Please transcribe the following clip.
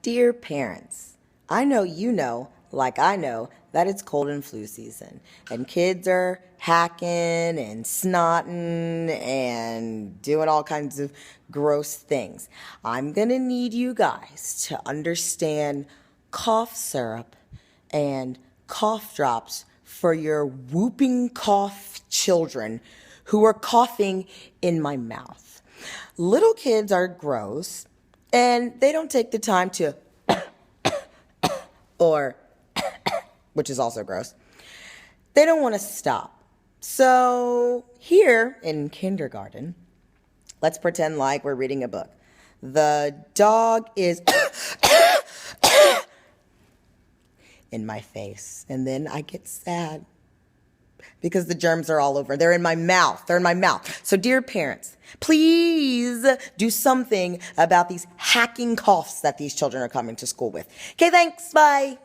Dear parents, I know you know, like I know, that it's cold and flu season, and kids are hacking and snotting and doing all kinds of gross things. I'm gonna need you guys to understand cough syrup and cough drops for your whooping cough children who are coughing in my mouth. Little kids are gross and they don't take the time to, or, which is also gross, they don't want to stop. So here in kindergarten, let's pretend like we're reading a book. The dog is in my face, and then I get sad because the germs are all over. They're in my mouth. So dear parents, please do something about these hacking coughs that these children are coming to school with. Okay, thanks. Bye.